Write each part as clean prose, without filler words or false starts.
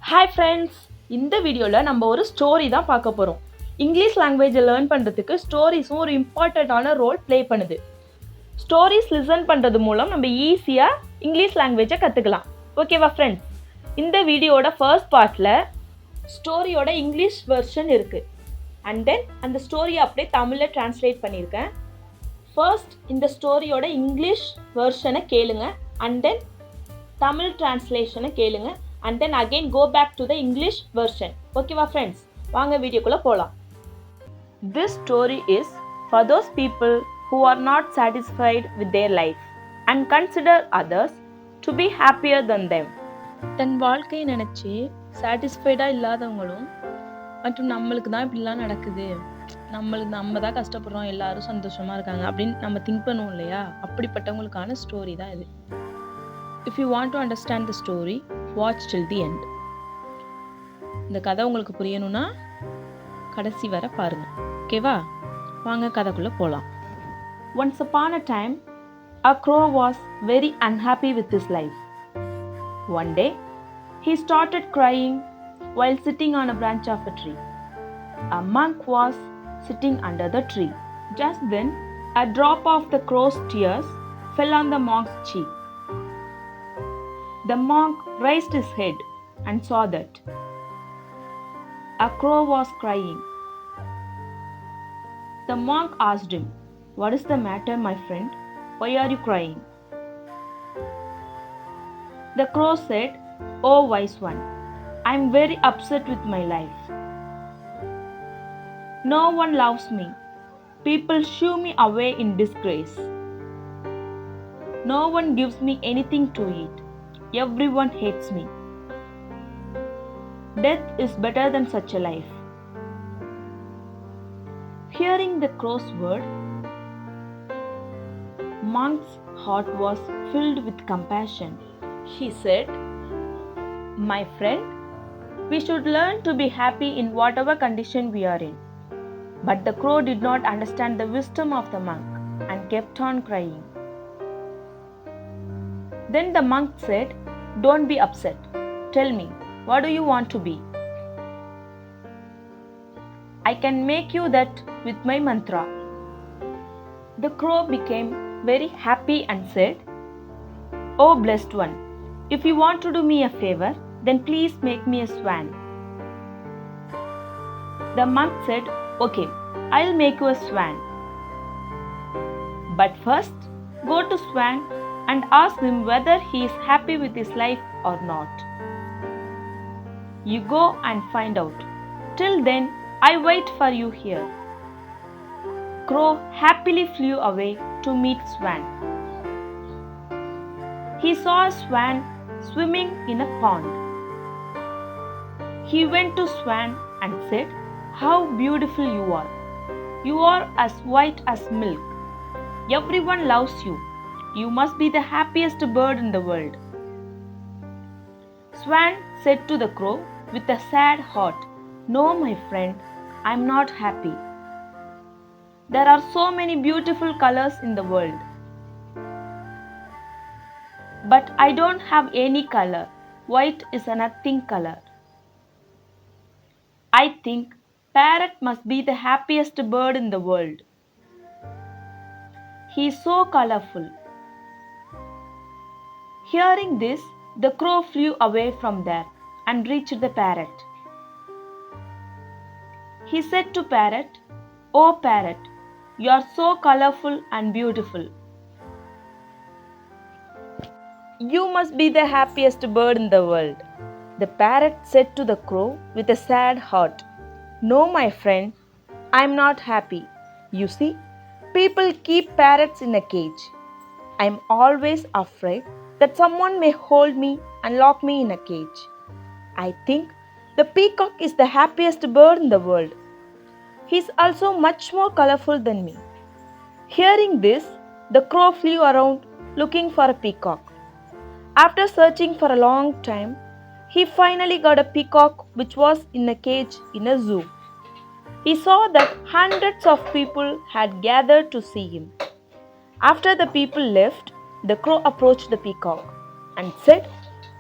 Hi friends, இந்த வீடியோவில் நம்ம ஒரு ஸ்டோரி தான் பார்க்க போகிறோம். இங்கிலீஷ் லாங்குவேஜை லேர்ன் பண்ணுறதுக்கு ஸ்டோரிஸும் ஒரு இம்பார்ட்டண்ட்டான ரோல் ப்ளே பண்ணுது. ஸ்டோரிஸ் லிசன் பண்ணுறது மூலம் நம்ம ஈஸியாக இங்கிலீஷ் லாங்குவேஜை கற்றுக்கலாம். ஓகேவா ஃப்ரெண்ட்ஸ்? இந்த வீடியோட ஃபர்ஸ்ட் பார்ட்டில் ஸ்டோரியோட இங்கிலீஷ் வெர்ஷன் இருக்குது. அண்ட் தென் அந்த ஸ்டோரியை அப்படியே தமிழில் ட்ரான்ஸ்லேட் பண்ணியிருக்கேன். ஃபர்ஸ்ட் இந்த ஸ்டோரியோட இங்கிலீஷ் வெர்ஷனை கேளுங்க, அண்ட் தென் தமிழ் ட்ரான்ஸ்லேஷனை கேளுங்க, and then again go back to the English version. ஓகேவா ஃப்ரெண்ட்ஸ்? வாங்க வீடியோக்குள்ள போலாம். This story is for those people who are not satisfied with their life and consider others to be happier than them. தன் வாழ்க்கையை நினைச்சு சாட்டிஸ்ஃபைடா இல்லாதவங்களும் மற்றும் நம்மளுக்கு தான் இப்படிலாம் நடக்குது, நம்ம தான் கஷ்டப்படுறோம், எல்லாரும் சந்தோஷமா இருக்காங்க அப்படின்னு நம்ம திங்க் பண்ணுவோம் இல்லையா? அப்படிப்பட்டவங்களுக்கான ஸ்டோரி தான் இது. If you want to understand the story, watch till the end. இந்த கதை உங்களுக்கு புரியணும்னா கடைசி வரை பாருங்க. ஓகேவா? வாங்க கதைக்குள்ள போலாம். Once upon a time, a crow was very unhappy with his life. One day, he started crying while sitting on a branch of a tree. A monk was sitting under the tree. Just then, a drop of the crow's tears fell on the monk's cheek. The monk raised his head and saw that a crow was crying. The monk asked him, "What is the matter, my friend? Why are you crying?" The crow said, "Oh wise one, I am very upset with my life. No one loves me. People shoo me away in disgrace. No one gives me anything to eat. Everyone hates me. Death is better than such a life." Hearing the crow's word, monk's heart was filled with compassion. He said, "My friend, we should learn to be happy in whatever condition we are in." But the crow did not understand the wisdom of the monk and kept on crying. Then the monk said, "Don't be upset. Tell me, what do you want to be? I can make you that with my mantra." The crow became very happy and said, "Oh blessed one, if you want to do me a favor, then please make me a swan." The monk said, "Okay, I'll make you a swan. But first, go to Swan and ask him whether he is happy with his life or not. You go and find out. Till then, I wait for you here." Crow happily flew away to meet Swan. He saw a swan swimming in a pond. He went to Swan and said, "How beautiful you are. You are as white as milk. Everyone loves you. You must be the happiest bird in the world." Swan said to the crow with a sad heart, "No, my friend, I am not happy. There are so many beautiful colors in the world. But I don't have any color. White is a nothing color. I think parrot must be the happiest bird in the world. He is so colorful." Hearing this, the crow flew away from there and reached the parrot. He said to parrot, "Oh parrot, you are so colorful and beautiful. You must be the happiest bird in the world." The parrot said to the crow with a sad heart, "No, my friend, I am not happy. You see, people keep parrots in a cage. I am always afraid that someone may hold me and lock me in a cage. I think the peacock is the happiest bird in the world. He is also much more colorful than me." Hearing this, the crow flew around looking for a peacock. After searching for a long time, he finally got a peacock which was in a cage in a zoo. He saw that hundreds of people had gathered to see him. After the people left, the crow approached the peacock and said,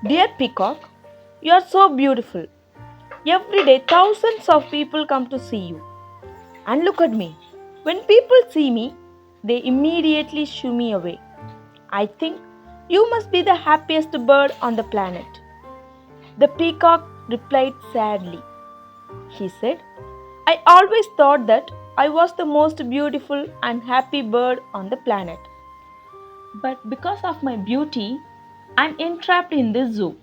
"Dear peacock, You are so beautiful. Every day, thousands of people come to see you. And look at me. When people see me, they immediately shoo me away. I think you must be the happiest bird on the planet. The peacock replied sadly. He said, I always thought that I was the most beautiful and happy bird on the planet. But because of my beauty, I'm entrapped in this zoo.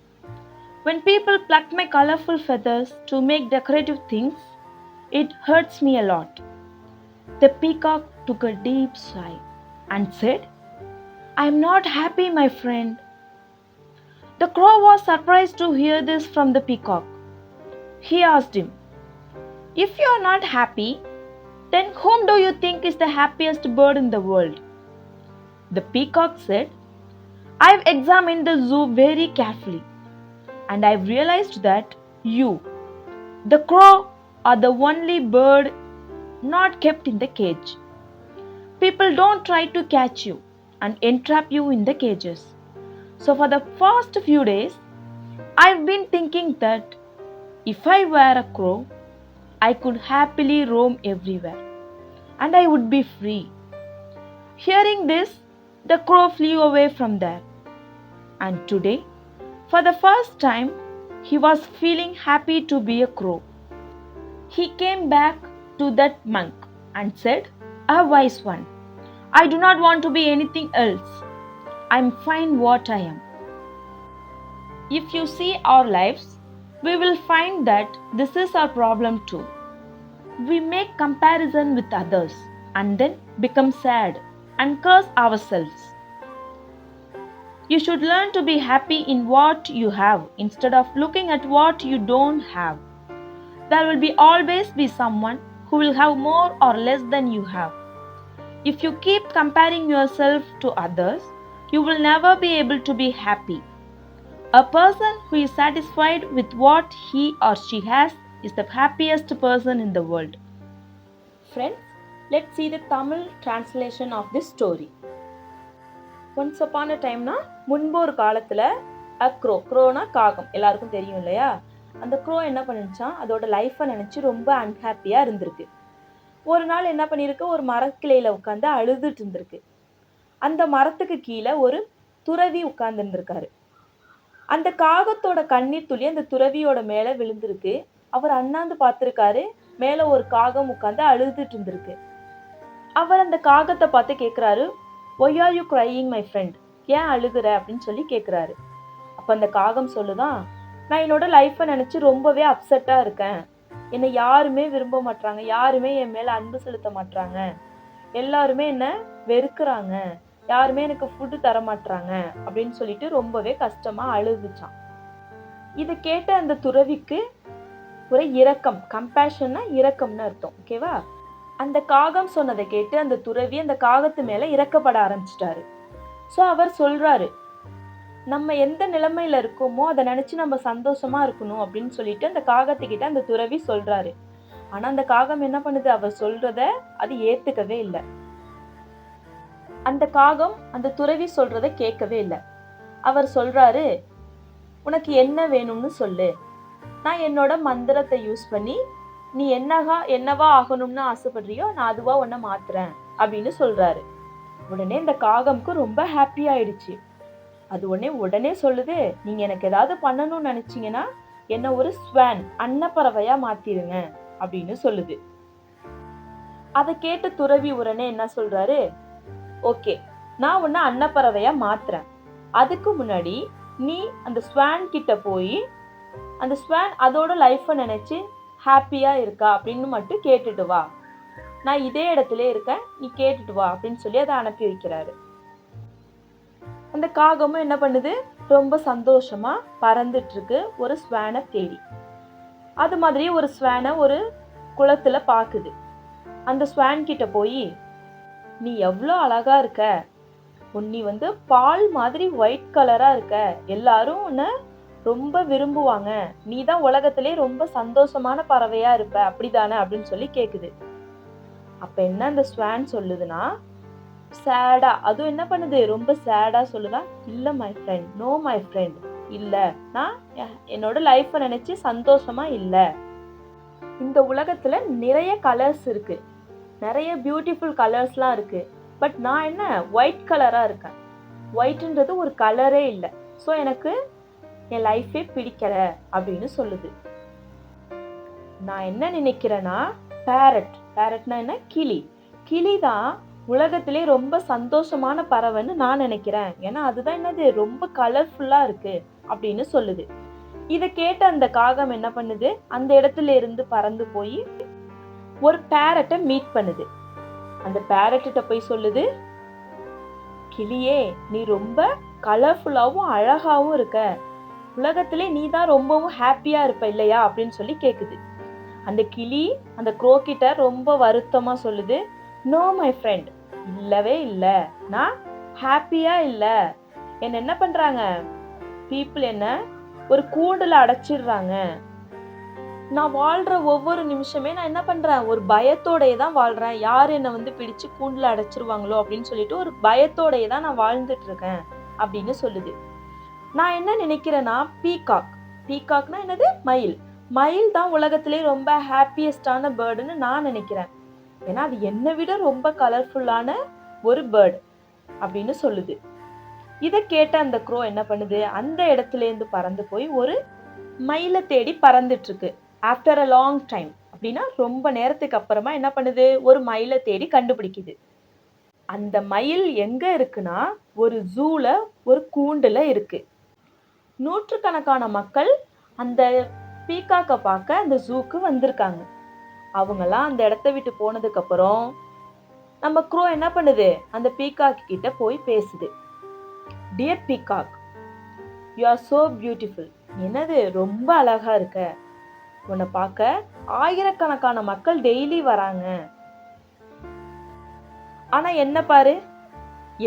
When people pluck my colorful feathers to make decorative things, it hurts me a lot. The peacock took a deep sigh and said, I'm not happy, my friend. The crow was surprised to hear this from the peacock. He asked him, if you are not happy, then whom do you think is the happiest bird in the world? The peacock said, I've examined the zoo very carefully and I've realized that you, the crow, are the only bird not kept in the cage. People don't try to catch you and entrap you in the cages. So for the past few days, I've been thinking that if I were a crow, I could happily roam everywhere and I would be free. Hearing this, the crow flew away from there. And today, for the first time, he was feeling happy to be a crow. He came back to that monk and said, a wise one, I do not want to be anything else. I'm fine what I am. If you see our lives, we will find that this is our problem too. We make comparison with others and then become sad and curse ourselves. You should learn to be happy in what you have instead of looking at what you don't have. There will always be someone who will have more or less than you have. If you keep comparing yourself to others, you will never be able to be happy. A person who is satisfied with what he or she has is the happiest person in the world. Friends, let's see the Tamil translation of this story. Once upon a time முன்பு ஒரு காலத்துல க்ரோனா காகம் எல்லாருக்கும் தெரியும் இல்லையா? அந்த grow என்ன பண்ணிருச்சான், அதோட லைஃப்பை நினைச்சு ரொம்ப அன்ஹாப்பியா இருந்திருக்கு. ஒரு நாள் என்ன பண்ணிருக்கு, ஒரு மரக்கிளையில உட்கார்ந்து அழுதுட்டு இருந்திருக்கு. அந்த மரத்துக்கு கீழே ஒரு துறவி உட்கார்ந்து இருந்திருக்காரு. அந்த காகத்தோட கண்ணீர் துளி அந்த துறவியோட மேல விழுந்திருக்கு. அவர் அண்ணாந்து பார்த்திருக்காரு, மேல ஒரு காகம் உட்கார்ந்து அழுதுட்டு இருந்திருக்கு. அவர் அந்த காகத்தை பார்த்து கேட்கிறாரு, why are you crying my friend? ஏன் அழுகுற அப்படின்னு சொல்லி கேட்குறாரு. அப்போ அந்த காகம் சொல்லுதான், நான் என்னோட லைஃப்பை நினச்சி ரொம்பவே அப்செட்டாக இருக்கேன். என்னை யாருமே விரும்ப மாட்றாங்க, யாருமே என் மேலே அன்பு செலுத்த மாட்றாங்க, எல்லாருமே என்னை வெறுக்கிறாங்க, யாருமே எனக்கு ஃபுட்டு தர மாட்றாங்க அப்படின்னு சொல்லிட்டு ரொம்பவே கஷ்டமாக அழுதுச்சான். இதை கேட்ட அந்த துறவிக்கு ஒரு இரக்கம், கம்பேஷன்னா இரக்கம்னு அர்த்தம், ஓகேவா? அந்த காகம் சொன்னதை கேட்டு அந்த துறவி அந்த காகத்து மேலே இறக்கப்பட ஆரம்பிச்சிட்டாரு. ஸோ அவர் சொல்றாரு, நம்ம எந்த நிலைமையில இருக்கோமோ அதை நினைச்சு நம்ம சந்தோஷமா இருக்கணும் அப்படின்னு சொல்லிட்டு அந்த காகத்துக்கிட்ட அந்த துறவி சொல்றாரு. ஆனா அந்த காகம் என்ன பண்ணுது, அவர் சொல்றத அது ஏத்துக்கவே இல்லை. அந்த காகம் அந்த துறவி சொல்றத கேட்கவே இல்லை. அவர் சொல்றாரு, உனக்கு என்ன வேணும்னு சொல்லு, நான் என்னோட மந்திரத்தை யூஸ் பண்ணி நீ என்னவா ஆகணும்னு ஆசைப்படுறியோ நான் அதுவா உன்னை மாத்துறேன் அப்படின்னு சொல்றாரு. உடனே இந்த காகம்க்கு ரொம்ப ஹாப்பி ஆயிடுச்சு. அது உடனே சொல்லுது, நீங்க எனக்கு ஏதாவது பண்ணணும்னு நினைச்சீங்கன்னா என்ன ஒரு ஸ்வான், அன்னப்பறவையா மாத்திருங்க அப்படின்னு சொல்லுது. அதை கேட்ட துறவி உடனே என்ன சொல்றாரு, ஓகே, நான் உன்னை அன்னப்பறவையா மாத்துறேன். அதுக்கு முன்னாடி நீ அந்த ஸ்வான் கிட்ட போய் அந்த ஸ்வான் அதோட லைஃப்பை நினைச்சு ஹாப்பியா இருக்கா அப்படின்னு மட்டும் கேட்டுட்டு வா, நான் இதே இடத்துல இருக்கேன், நீ கேட்டுட்டு வா அப்படின்னு சொல்லி அதை அனுப்பி வைக்கிறாரு. அந்த காகமும் என்ன பண்ணுது, ரொம்ப சந்தோஷமா பறந்துட்டு இருக்கு ஒரு ஸ்வானை தேடி. அது மாதிரி ஒரு ஸ்வானை ஒரு குளத்துல பாக்குது. அந்த ஸ்வான் கிட்ட போய், நீ எவ்வளோ அழகா இருக்க, நீ பால் மாதிரி ஒயிட் கலரா இருக்க, எல்லாரும் உன்னை ரொம்ப விரும்புவாங்க, நீ தான் உலகத்திலே ரொம்ப சந்தோஷமான பறவையா இருப்ப, அப்படிதானே அப்படின்னு சொல்லி கேக்குது. அப்ப என்ன அந்த ஸ்வான் சொல்லுதுன்னா, சேடா, அதுவும் என்ன பண்ணுது, ரொம்ப சேடா சொல்லுதா, இல்ல my friend, no my friend, இல்லை, நான் என்னோட லைஃப்பை நினச்சி சந்தோஷமாக இல்லை. இந்த உலகத்தில் நிறைய கலர்ஸ் இருக்குது, நிறைய பியூட்டிஃபுல் கலர்ஸ்லாம் இருக்குது. பட் நான் என்ன ஒயிட் கலராக இருக்கேன். ஒயிட்ன்றது ஒரு கலரே இல்லை. ஸோ எனக்கு என் லைஃபே பிடிக்கல அப்படின்னு சொல்லுது. நான் என்ன நினைக்கிறேன்னா, பேரட்னா என்ன, கிளி தான் உலகத்திலே ரொம்ப சந்தோஷமான பறவைன்னு நான் நினைக்கிறேன். ஏன்னா அதுதான் என்னது ரொம்ப கலர்ஃபுல்லா இருக்கு அப்படின்னு சொல்லுது. இதை கேட்ட அந்த காகம் என்ன பண்ணுது, அந்த இடத்துல இருந்து பறந்து போய் ஒரு பேரட்டை மீட் பண்ணுது. அந்த பேரட்ட போய் சொல்லுது, கிளியே, நீ ரொம்ப கலர்ஃபுல்லாவும் அழகாவும் இருக்க, உலகத்திலே நீ தான் ரொம்பவும் ஹாப்பியா இருப்ப இல்லையா அப்படின்னு சொல்லி கேக்குது. அந்த கிளி அந்த க்ரோ கிட்ட ரொம்ப வருத்தமா சொல்லுது, நோ மை ஃப்ரெண்ட், இல்லவே இல்லை, நான் ஹாப்பியா இல்லை. என்ன பண்றாங்க, பீப்புள் என்ன ஒரு கூண்டுல அடைச்சிடுறாங்க. நான் வாழ்ற ஒவ்வொரு நிமிஷமே நான் என்ன பண்றேன், ஒரு பயத்தோடயே தான் வாழ்றேன். யார் என்னை வந்து பிடிச்சு கூண்டுல அடைச்சிருவாங்களோ அப்படின்னு சொல்லிட்டு ஒரு பயத்தோடயே தான் நான் வாழ்ந்துட்டு இருக்கேன் அப்படின்னு சொல்லுது. நான் என்ன நினைக்கிறேன்னா, பீகாக்னா என்னது, மயில் தான் உலகத்திலே ரொம்ப ஹாப்பியஸ்டான பேர்டுன்னு நான் நினைக்கிறேன். ஏன்னா அது என்னை விட ரொம்ப கலர்ஃபுல்லான ஒரு பேர்டு அப்படின்னு சொல்லுது. இதை கேட்ட அந்த க்ரோ என்ன பண்ணுது, அந்த இடத்துல இருந்து பறந்து போய் ஒரு மயிலை தேடி பறந்துட்டு இருக்கு. ஆஃப்டர் அ லாங் டைம், அப்படின்னா ரொம்ப நேரத்துக்கு அப்புறமா என்ன பண்ணுது, ஒரு மயிலை தேடி கண்டுபிடிக்குது. அந்த மயில் எங்க இருக்குன்னா, ஒரு ஜூல ஒரு கூண்டுல இருக்கு. நூற்றுக்கணக்கான மக்கள் அந்த பீகாக்கை பார்க்க அந்த ஜூக்கு வந்திருக்காங்க. அவங்கெல்லாம் அந்த இடத்த விட்டு போனதுக்கு அப்புறம் நம்ம க்ரோ என்ன பண்ணுது, அந்த பீகாக் கிட்ட போய் பேசுது. Dear peacock, you are so beautiful, என்னது ரொம்ப அழகா இருக்க, உன்னை பார்க்க ஆயிரக்கணக்கான மக்கள் டெய்லி வராங்க. ஆனா என்ன பாரு,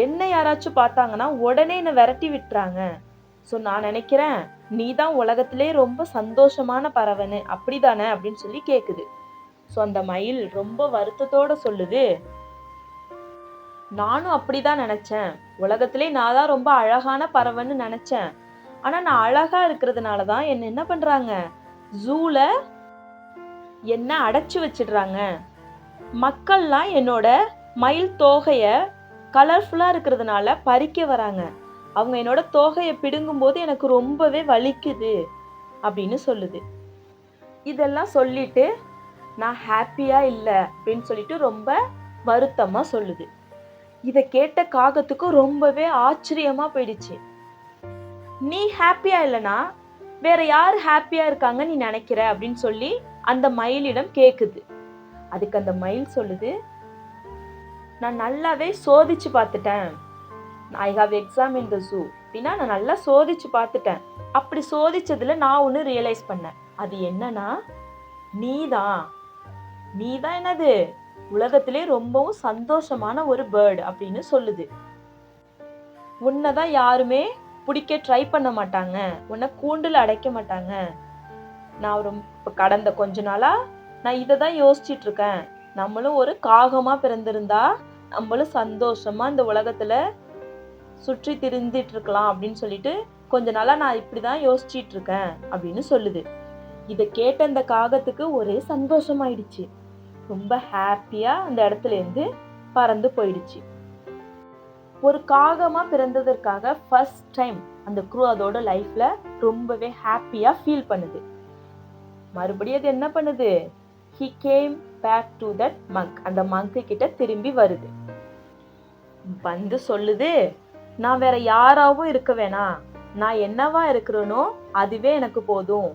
என்ன யாராச்சும் பார்த்தாங்கன்னா உடனே என்னை விரட்டி விட்டுறாங்க. ஸோ நான் நினைக்கிறேன் நீ தான் உலகத்திலே ரொம்ப சந்தோஷமான பறவைன்னு, அப்படிதானே அப்படின்னு சொல்லி கேக்குது. ஸோ அந்த மயில் ரொம்ப வருத்தத்தோட சொல்லுது, நானும் அப்படிதான் நினைச்சேன், உலகத்திலே நான் தான் ரொம்ப அழகான பறவைன்னு நினைச்சேன். ஆனா நான் அழகா இருக்கிறதுனால தான் என்ன பண்றாங்க, ஜூல என்ன அடைச்சு வச்சிடுறாங்க. மக்கள்லாம் என்னோட மயில் தோகைய கலர்ஃபுல்லா இருக்கிறதுனால பறிக்க வராங்க. அவங்க என்னோட தோகையை பிடுங்கும் போது எனக்கு ரொம்பவே வலிக்குது அப்படின்னு சொல்லுது. இதெல்லாம் சொல்லிட்டு நான் ஹாப்பியா இல்லை அப்படின்னு சொல்லிட்டு ரொம்ப வருத்தமா சொல்லுது. இதை கேட்ட காகத்துக்கு ரொம்பவே ஆச்சரியமா போயிடுச்சு. நீ ஹாப்பியா இல்லைனா வேற யார் ஹாப்பியா இருக்காங்க நீ நினைக்கிற அப்படின்னு சொல்லி அந்த மயிலிடம் கேக்குது. அதுக்கு அந்த மயில் சொல்லுது, நான் நல்லாவே சோதிச்சு பார்த்துட்டேன். I have examined the zoo, அப்படின்னா நான் நல்லா சோதிச்சு பார்த்துட்டேன். அப்படி சோதிச்சதுல நான் ஒன்று ரியலைஸ் பண்ணேன். அது என்னன்னா, நீதான் என்னது உலகத்திலே ரொம்பவும் சந்தோஷமான ஒரு பேர்டு அப்படின்னு சொல்லுது. உன்னைதான் யாருமே பிடிக்க ட்ரை பண்ண மாட்டாங்க, உன்னை கூண்டுல அடைக்க மாட்டாங்க. நான் ரொம்ப கடந்த கொஞ்ச நாளா நான் இதை தான் யோசிச்சுட்டு இருக்கேன். நம்மளும் ஒரு காகமா பிறந்திருந்தா நம்மளும் சந்தோஷமா இந்த உலகத்துல சுற்றி திரிந்துட்டு இருக்கலாம் அப்படின்னு சொல்லிட்டு கொஞ்ச நாளா நான் இப்படிதான் யோசிச்சுட்டு இருக்கேன் அப்படின்னு சொல்லுது. இதை கேட்ட அந்த காகத்துக்கு ஒரே சந்தோஷமாயிடுச்சு. ரொம்ப ஹாப்பியா அந்த இடத்துல இருந்து பறந்து போயிடுச்சு. ஒரு காகமா பிறந்ததற்காக ஃபர்ஸ்ட் டைம் அந்த க்ரூ அதோட லைஃப்ல ரொம்பவே ஹாப்பியா ஃபீல் பண்ணுது. மறுபடியும் அது என்ன பண்ணுது, he came back to that monk, அந்த மங்கு கிட்ட திரும்பி வருது. வந்து சொல்லுது, நான் வேற யாராவும் இருக்க வேணாம், நான் என்னவா இருக்கிறேனோ அதுவே எனக்கு போதும்,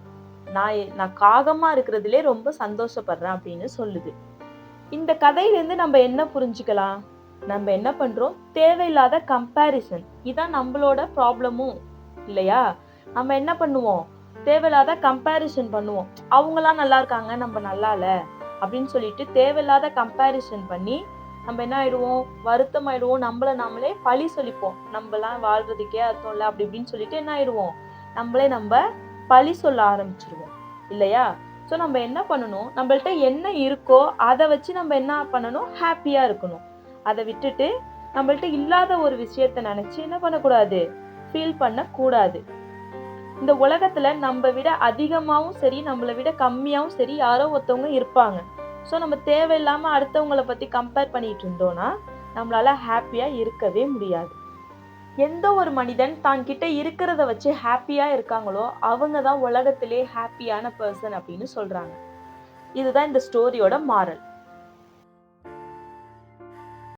நான் காகமா இருக்கிறதுலே ரொம்ப சந்தோஷப்படுறேன் அப்படின்னு சொல்லுது. இந்த கதையிலேருந்து நம்ம என்ன புரிஞ்சுக்கலாம், நம்ம என்ன பண்றோம், தேவையில்லாத கம்பேரிசன், இதான் நம்மளோட ப்ராப்ளமும் இல்லையா. நம்ம என்ன பண்ணுவோம், தேவையில்லாத கம்பேரிசன் பண்ணுவோம். அவங்களாம் நல்லா இருக்காங்க, நம்ம நல்லா இல்லை அப்படின்னு சொல்லிட்டு தேவையில்லாத கம்பேரிசன் பண்ணி நம்ம என்ன ஆயிடுவோம், வருத்தம் ஆயிடுவோம். நம்மளே பழி சொல்லிப்போம், நம்மலாம் வாழ்றதுக்கே அர்த்தம் இல்லை அப்படி இப்படின்னு சொல்லிட்டு என்ன ஆயிடுவோம், நம்ம பழி சொல்ல ஆரம்பிச்சிருவோம் இல்லையா. ஸோ நம்ம என்ன பண்ணணும், நம்மள்ட்ட என்ன இருக்கோ அதை வச்சு நம்ம என்ன பண்ணணும், ஹாப்பியா இருக்கணும். அதை விட்டுட்டு நம்மள்ட்ட இல்லாத ஒரு விஷயத்த நினைச்சு என்ன பண்ணக்கூடாது, ஃபீல் பண்ணக்கூடாது. இந்த உலகத்துல நம்ம விட அதிகமாகவும் சரி நம்மளை விட கம்மியாகவும் சரி யாரோ ஒருத்தவங்க இருப்பாங்க. ஸோ நம்ம தேவையில்லாம அடுத்தவங்கள பத்தி கம்பேர் பண்ணிட்டு இருந்தோம்னா நம்மளால ஹாப்பியா இருக்கவே முடியாது. எந்த ஒரு மனிதன் தான் கிட்ட இருக்கிறத வச்சு ஹாப்பியா இருக்காங்களோ அவங்க தான் உலகத்திலே ஹாப்பியான பர்சன் அப்படின்னு சொல்றாங்க. இதுதான் இந்த ஸ்டோரியோட மாரல்.